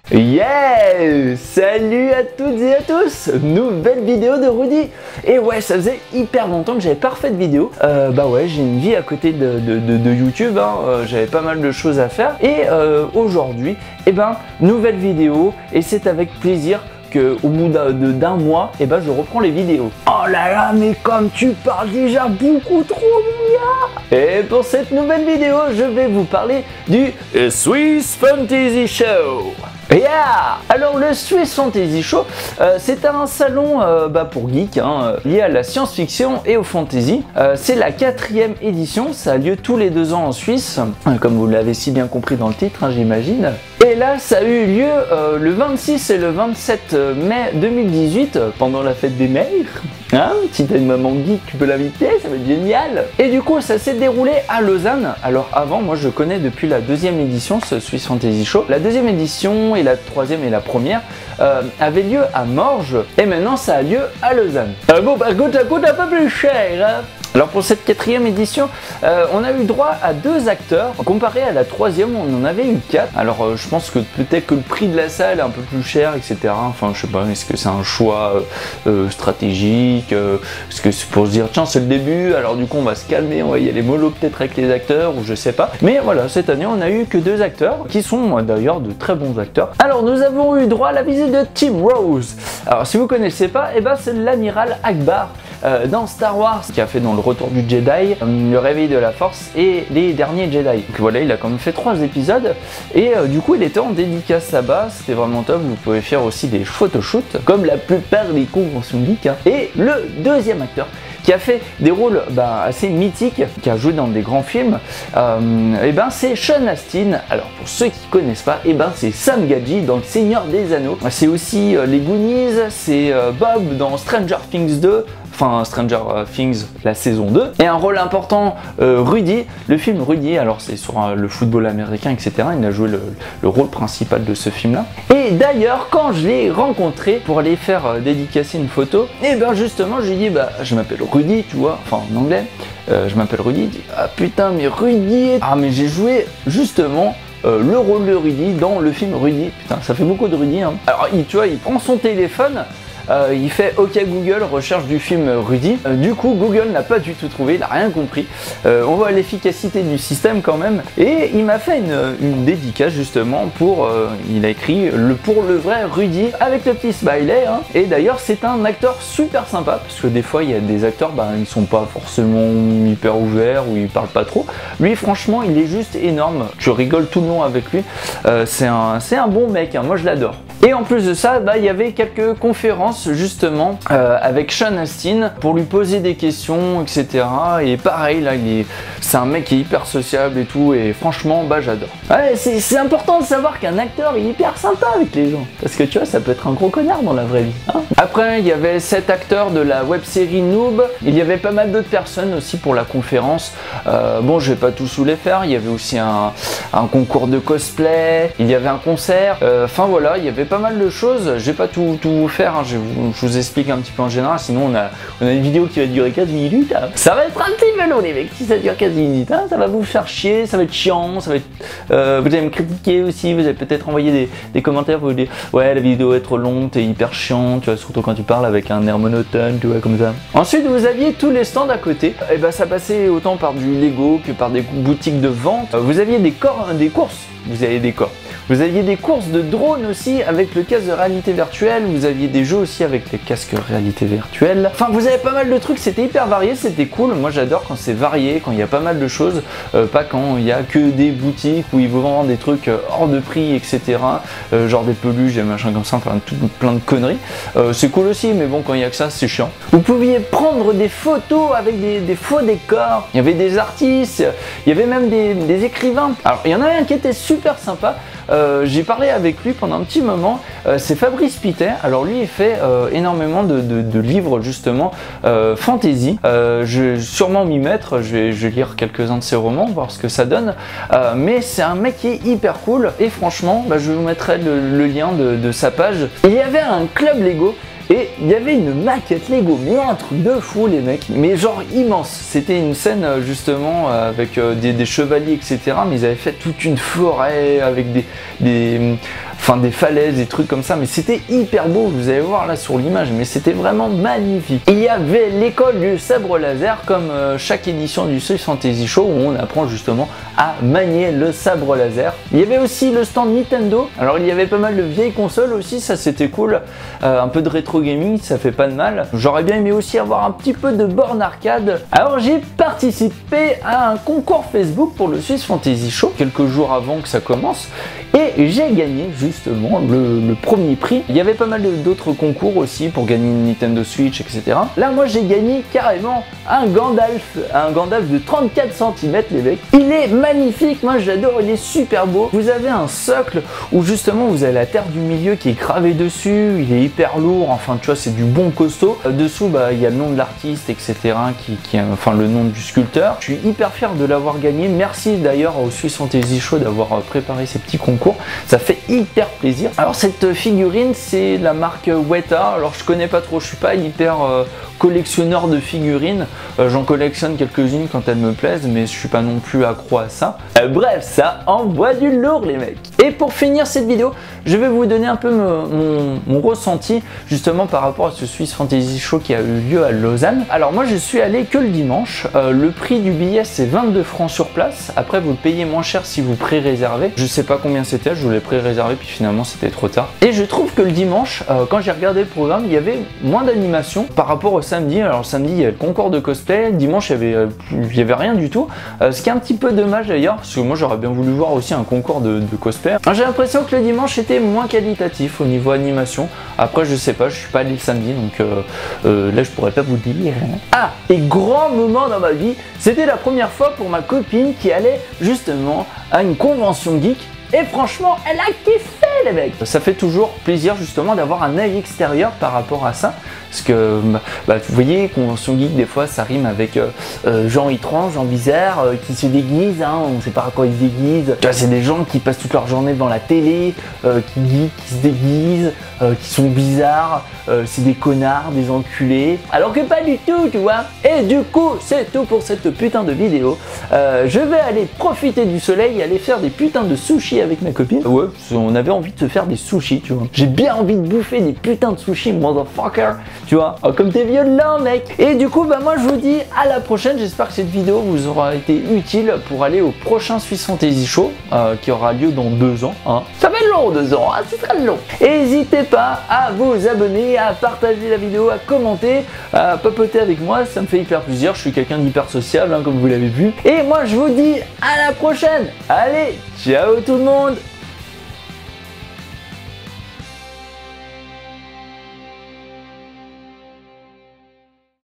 Yeah! Salut à toutes et à tous! Nouvelle vidéo de Rudy! Et ouais, ça faisait hyper longtemps que j'avais pas refait de vidéo. Bah ouais, j'ai une vie à côté de YouTube, hein. J'avais pas mal de choses à faire. Et aujourd'hui, nouvelle vidéo, et c'est avec plaisir qu'au bout d'un mois, je reprends les vidéos. Oh là là, mais comme tu parles déjà beaucoup trop, mon gars! Et pour cette nouvelle vidéo, je vais vous parler du Swiss Fantasy Show. Yeah! Alors le Swiss Fantasy Show, c'est un salon pour geeks, lié à la science-fiction et au fantasy. C'est la 4e édition, ça a lieu tous les 2 ans en Suisse, comme vous l'avez si bien compris dans le titre, j'imagine. Et là, ça a eu lieu le 26 et le 27 mai 2018, pendant la fête des mères. Si t'as une maman geek, tu peux l'inviter, ça va être génial. Et du coup, ça s'est déroulé à Lausanne. Alors avant, moi je connais depuis la 2e édition ce Swiss Fantasy Show. La 2e édition et la 3e et la première avaient lieu à Morges, et maintenant ça a lieu à Lausanne. Bon, par contre, ça coûte un peu plus cher, hein. Alors pour cette 4e édition, on a eu droit à 2 acteurs. Comparé à la 3e, on en avait eu 4. Alors je pense que peut-être que le prix de la salle est un peu plus cher, etc. Enfin je sais pas, est-ce que c'est un choix stratégique, est-ce que c'est pour se dire tiens c'est le début, alors du coup on va se calmer, on va y aller mollo peut-être avec les acteurs, ou je sais pas. Mais voilà, cette année on a eu que 2 acteurs, qui sont d'ailleurs de très bons acteurs. Alors nous avons eu droit à la visite de Tim Rose. Alors si vous connaissez pas, c'est l'amiral Akbar dans Star Wars, qui a fait dans le Retour du Jedi, le Réveil de la Force et les Derniers Jedi. Donc voilà, il a quand même fait 3 épisodes, et du coup il était en dédicace là-bas, c'était vraiment top. Vous pouvez faire aussi des photoshoots, comme la plupart des conventions geeks. Et le 2e acteur, qui a fait des rôles assez mythiques, qui a joué dans des grands films, c'est Sean Astin. Alors pour ceux qui connaissent pas, c'est Sam Gadget dans Le Seigneur des Anneaux. C'est aussi les Goonies, c'est Bob dans Stranger Things 2, enfin Stranger Things la saison 2, et un rôle important, Rudy, le film Rudy. Alors c'est sur le football américain, etc. Il a joué le rôle principal de ce film là. Et d'ailleurs quand je l'ai rencontré pour aller faire dédicacer une photo, justement je lui dis je m'appelle Rudy, tu vois, enfin en anglais, je m'appelle Rudy. Il dit ah putain mais Rudy, mais j'ai joué justement le rôle de Rudy dans le film Rudy. Putain, ça fait beaucoup de Rudy, hein. Alors il prend son téléphone, il fait OK Google, recherche du film Rudy. Du coup Google n'a pas du tout trouvé, il n'a rien compris. On voit l'efficacité du système quand même. Et il m'a fait une dédicace justement pour, il a écrit pour le vrai Rudy, avec le petit smiley, hein. Et d'ailleurs c'est un acteur super sympa, parce que des fois il y a des acteurs, ils sont pas forcément hyper ouverts, ou ils parlent pas trop. Lui franchement il est juste énorme, tu rigoles tout le long avec lui. C'est un bon mec, hein. Moi je l'adore. Et en plus de ça, il y avait quelques conférences justement avec Sean Astin pour lui poser des questions, etc. Et pareil, là, c'est un mec qui est hyper sociable et tout, et franchement, j'adore. Ouais, c'est important de savoir qu'un acteur est hyper sympa avec les gens, parce que tu vois, ça peut être un gros connard dans la vraie vie, hein. Après, il y avait 7 acteurs de la web-série Noob. Il y avait pas mal d'autres personnes aussi pour la conférence. Bon, je vais pas tous vous les faire. Il y avait aussi un concours de cosplay, il y avait un concert. Enfin voilà, il y avait pas mal de choses. Je vais pas tout vous faire, hein. Je vous explique un petit peu en général, sinon on a une vidéo qui va durer 15 minutes, hein. Ça va être un petit peu long les mecs, si ça dure 15 minutes, hein. Ça va vous faire chier, ça va être chiant, ça va être, vous allez me critiquer aussi, vous allez peut-être envoyer des commentaires pour vous dire ouais la vidéo est trop longue, t'es hyper chiant, tu vois, surtout quand tu parles avec un air monotone, tu vois, comme ça. Ensuite vous aviez tous les stands à côté, et ça passait autant par du Lego que par des boutiques de vente. Vous aviez des courses, vous aviez des corps. Vous aviez des courses de drones aussi avec le casque de réalité virtuelle, vous aviez des jeux aussi avec les casques réalité virtuelle. Enfin, vous avez pas mal de trucs, c'était hyper varié, c'était cool. Moi j'adore quand c'est varié, quand il y a pas mal de choses, pas quand il y a que des boutiques où ils vous vendent des trucs hors de prix, etc. Genre des peluches, des machins comme ça, enfin plein de conneries. C'est cool aussi, mais bon, quand il y a que ça, c'est chiant. Vous pouviez prendre des photos avec des faux décors, il y avait des artistes, il y avait même des écrivains. Alors, il y en avait un qui était super sympa. J'ai parlé avec lui pendant un petit moment, c'est Fabrice Pittet. Alors lui il fait énormément de livres justement fantasy. Je vais sûrement m'y mettre, je vais lire quelques-uns de ses romans, voir ce que ça donne, mais c'est un mec qui est hyper cool, et franchement je vous mettrai le lien de sa page. Il y avait un club Lego Et il y avait une maquette Lego, mais un truc de fou les mecs, mais genre immense. C'était une scène justement avec des chevaliers etc, mais ils avaient fait toute une forêt avec des enfin des falaises, des trucs comme ça, mais c'était hyper beau, vous allez voir là sur l'image, mais c'était vraiment magnifique. Il y avait l'école du sabre laser, comme chaque édition du Swiss Fantasy Show, où on apprend justement à manier le sabre laser. Il y avait aussi le stand Nintendo, alors il y avait pas mal de vieilles consoles aussi, ça c'était cool, un peu de rétro gaming, ça fait pas de mal. J'aurais bien aimé aussi avoir un petit peu de borne arcade. Alors j'ai participé à un concours Facebook pour le Swiss Fantasy Show, quelques jours avant que ça commence, et j'ai gagné justement le premier prix. Il y avait pas mal d'autres concours aussi pour gagner une Nintendo Switch, etc. Là moi j'ai gagné carrément un Gandalf de 34 cm les mecs. Il est magnifique, moi j'adore, il est super beau. Vous avez un socle où justement vous avez la terre du milieu qui est gravée dessus, il est hyper lourd, enfin tu vois c'est du bon costaud. Dessous bah il y a le nom de l'artiste, etc. Enfin le nom du sculpteur. Je suis hyper fier de l'avoir gagné. Merci d'ailleurs au Swiss Fantasy Show d'avoir préparé ces petits concours. Ça fait hyper plaisir. Alors cette figurine c'est la marque Weta. Alors je connais pas trop, je suis pas hyper collectionneur de figurines. J'en collectionne quelques-unes quand elles me plaisent, mais je suis pas non plus accro à ça. Bref, ça envoie du lourd les mecs. Et pour finir cette vidéo, je vais vous donner un peu mon ressenti justement par rapport à ce Swiss Fantasy Show qui a eu lieu à Lausanne. Alors moi je suis allé que le dimanche. Le prix du billet c'est 22 francs sur place. Après vous le payez moins cher si vous pré-réservez. Je sais pas combien c'était, je voulais pré-réserver puis finalement c'était trop tard. Et je trouve que le dimanche, quand j'ai regardé le programme, il y avait moins d'animation par rapport au samedi. Alors le samedi il y a le concours de cosplay, le dimanche il y avait rien du tout. Ce qui est un petit peu dommage d'ailleurs, parce que moi j'aurais bien voulu voir aussi un concours de cosplay. J'ai l'impression que le dimanche était moins qualitatif au niveau animation. Après je sais pas, je suis pas allé le samedi donc là je pourrais pas vous dire. Ah, et grand moment dans ma vie, c'était la première fois pour ma copine qui allait justement à une convention geek. Et franchement, elle a kiffé les mecs. Ça fait toujours plaisir justement d'avoir un œil extérieur par rapport à ça. Parce que, vous voyez, convention geek, des fois, ça rime avec gens étranges, gens bizarres, qui se déguisent, hein, on ne sait pas à quoi ils se déguisent. Tu vois, c'est des gens qui passent toute leur journée devant la télé, qui geek, qui se déguisent, qui sont bizarres, c'est des connards, des enculés. Alors que pas du tout, tu vois. Et du coup, c'est tout pour cette putain de vidéo. Je vais aller profiter du soleil et aller faire des putains de sushis avec ma copine. Ouais, on avait envie de se faire des sushis, tu vois. J'ai bien envie de bouffer des putains de sushis, motherfucker. Tu vois, oh, comme t'es violent mec. Et du coup moi je vous dis à la prochaine. J'espère que cette vidéo vous aura été utile pour aller au prochain Swiss Fantasy Show qui aura lieu dans 2 ans, hein. Ça va être long 2 ans, hein, c'est très long. N'hésitez pas à vous abonner, à partager la vidéo, à commenter, à papoter avec moi, ça me fait hyper plaisir. Je suis quelqu'un d'hyper sociable, hein, comme vous l'avez vu. Et moi je vous dis à la prochaine. Allez, ciao tout le monde.